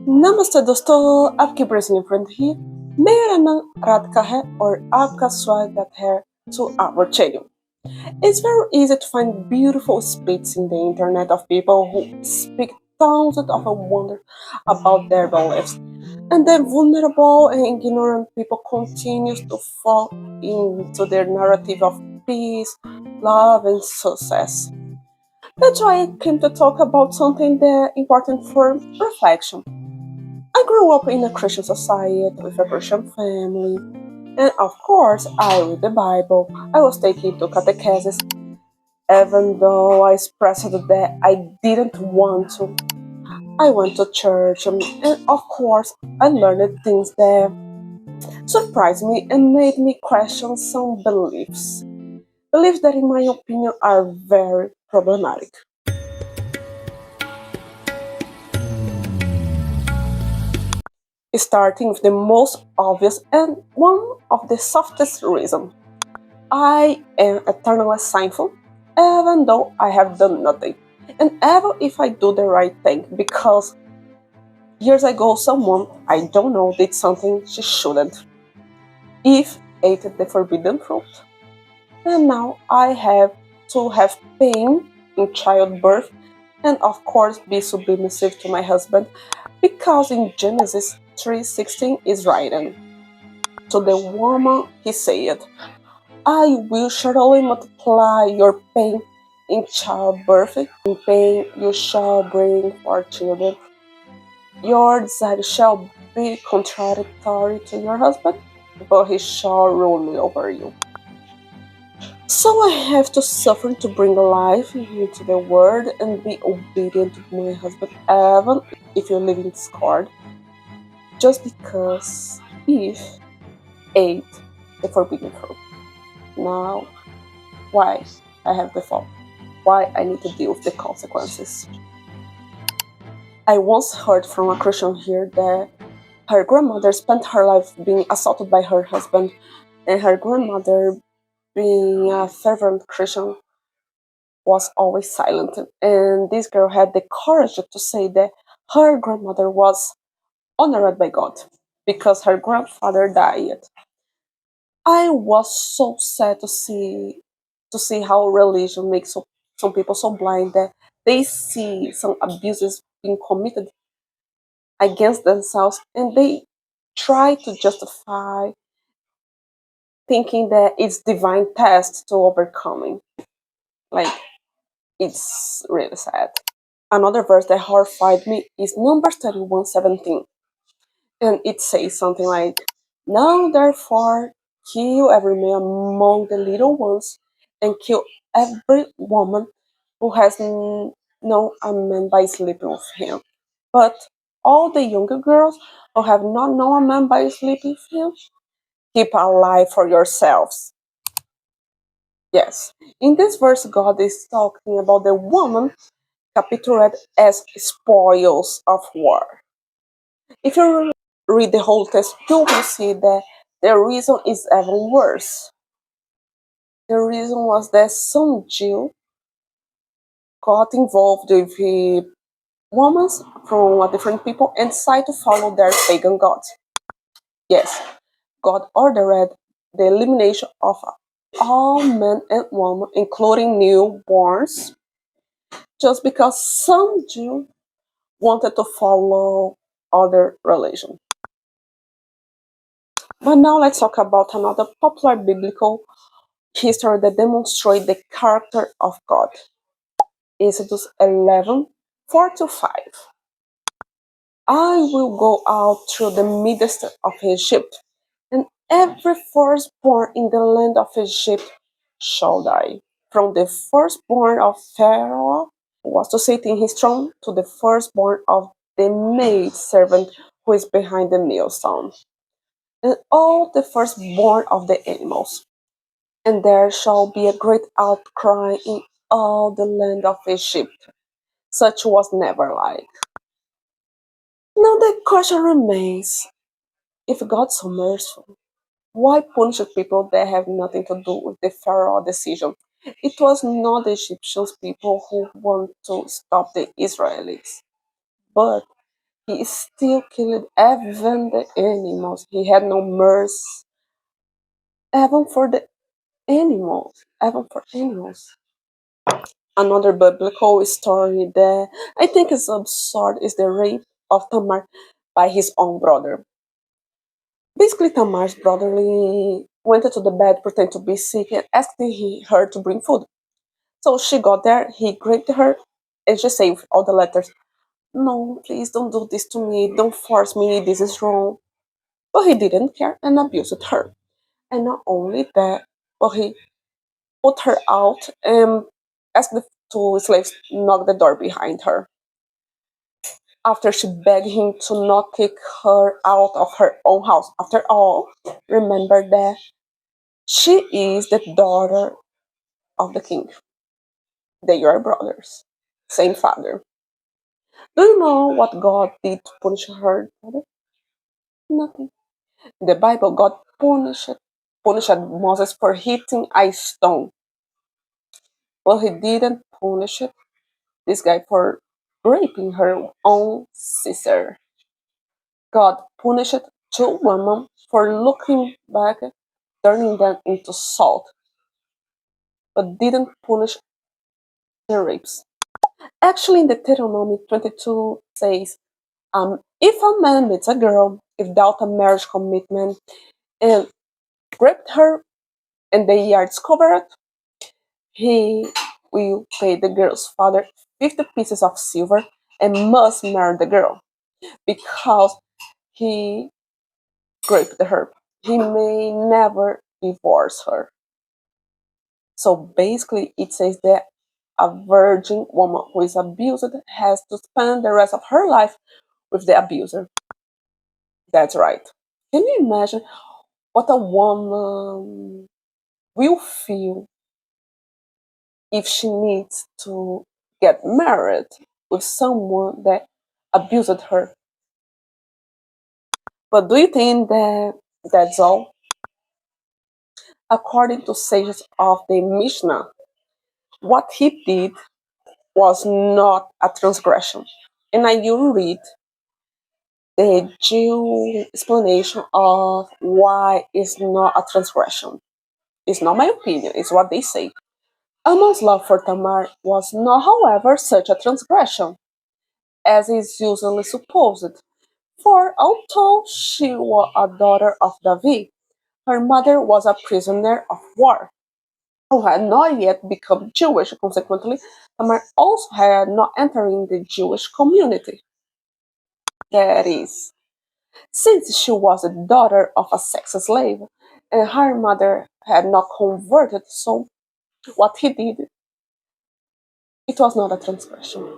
नमस्ते दोस्तों, आपकी ब्रेज़िलियन फ्रेंड here. मेरा नाम राधिका है और आपका स्वागत है to our channel. It's very easy to find beautiful speaks in the internet of people who speak thousands of wonder about their beliefs. And then vulnerable and ignorant people continue to fall into their narrative of peace, love, and success. That's why I came to talk about something that important for reflection. I grew up in a Christian society with a Christian family, and of course, I read the Bible. I was taken to catechesis, even though I expressed that I didn't want to. I went to church, and of course, I learned things that surprised me and made me question some beliefs. Beliefs that, in my opinion, are very problematic. Starting with the most obvious and one of the softest reasons. I am eternally sinful, even though I have done nothing, and even if I do the right thing, because years ago someone I don't know did something she shouldn't. Eve ate the forbidden fruit, and now I have to have pain in childbirth, and of course be submissive to my husband, because in Genesis 3:16 is written, to the woman he said, I will surely multiply your pain in childbirth. In pain you shall bring forth children. Your desire shall be contradictory to your husband, but he shall rule over you. So I have to suffer to bring life into the world and be obedient to my husband, even if you live in discord, just because Eve ate the forbidden fruit. Now, why I have the fault? Why I need to deal with the consequences? I once heard from a Christian here that her grandmother spent her life being assaulted by her husband, and her grandmother, being a fervent Christian, was always silent. And this girl had the courage to say that her grandmother was honored by God because her grandfather died. I was so sad to see how religion makes some people so blind that they see some abuses being committed against themselves and they try to justify thinking that it's divine test to overcoming. Like, it's really sad. Another verse that horrified me is Numbers 31:17, and it says something like, now therefore kill every man among the little ones, and kill every woman who has known a man by sleeping with him. But all the younger girls who have not known a man by sleeping with him, keep alive for yourselves. Yes, in this verse, God is talking about the woman captured as spoils of war. If you read the whole text, you will see that the reason is even worse. The reason was that some Jew got involved with women from a different people and decided to follow their pagan gods. Yes, God ordered the elimination of all men and women, including newborns, just because some Jew wanted to follow other religion. But now let's talk about another popular biblical history that demonstrates the character of God. Exodus 11:4-5. I will go out through the midst of Egypt, and every firstborn in the land of Egypt shall die. From the firstborn of Pharaoh, who was to sit in his throne, to the firstborn of the maid servant who is behind the millstone, and all the firstborn of the animals. And there shall be a great outcry in all the land of Egypt, such was never like. Now the question remains, if God's so merciful, why punish people that have nothing to do with the Pharaoh decision? It was not the Egyptians people who want to stop the Israelis, but He still killed even the animals. He had no mercy, even for the animals. Even for animals. Another biblical story that I think is absurd is the rape of Tamar by his own brother. Basically, Tamar's brotherly went to the bed, pretending to be sick, and asked her to bring food. So she got there, he grabbed her, and she said with all the letters, "No, please don't do this to me, don't force me, this is wrong." But he didn't care and abused her. And not only that, but he put her out and asked the two slaves to knock the door behind her. After she begged him to not kick her out of her own house. After all, remember that she is the daughter of the king. They are brothers, same father. Do you know what God did to punish her brother? Nothing. In the Bible, God punished Moses for hitting a stone, but he didn't punish this guy for raping her own sister. God punished two women for looking back, turning them into salt, but didn't punish the rapes. Actually, in Deuteronomy 22 says, if a man meets a girl without a marriage commitment and raped her and they are discovered, he will pay the girl's father 50 pieces of silver and must marry the girl because he raped her. He may never divorce her. So basically, it says that a virgin woman who is abused has to spend the rest of her life with the abuser. That's right. Can you imagine what a woman will feel if she needs to get married with someone that abused her? But do you think that that's all? According to sages of the Mishnah, what he did was not a transgression. And I will read the Jew explanation of why it's not a transgression. It's not my opinion, it's what they say. Ammon's love for Tamar was not, however, such a transgression, as is usually supposed, for although she was a daughter of David, her mother was a prisoner of war who had not yet become Jewish. Consequently, Tamar also had not entered the Jewish community. That is, since she was the daughter of a sex slave, and her mother had not converted, so what he did, it was not a transgression.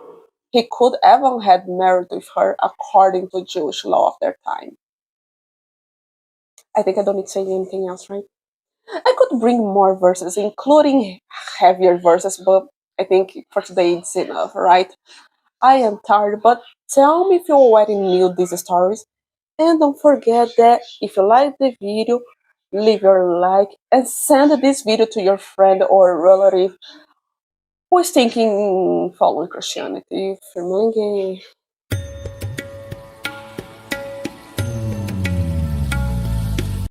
He could even had married with her according to Jewish law of their time. I think I don't need to say anything else, right? I could bring more verses, including heavier verses, but I think for today it's enough, right? I am tired, but tell me if you already knew these stories. And don't forget that if you like the video, leave your like and send this video to your friend or relative who is thinking following Christianity, firmly gay.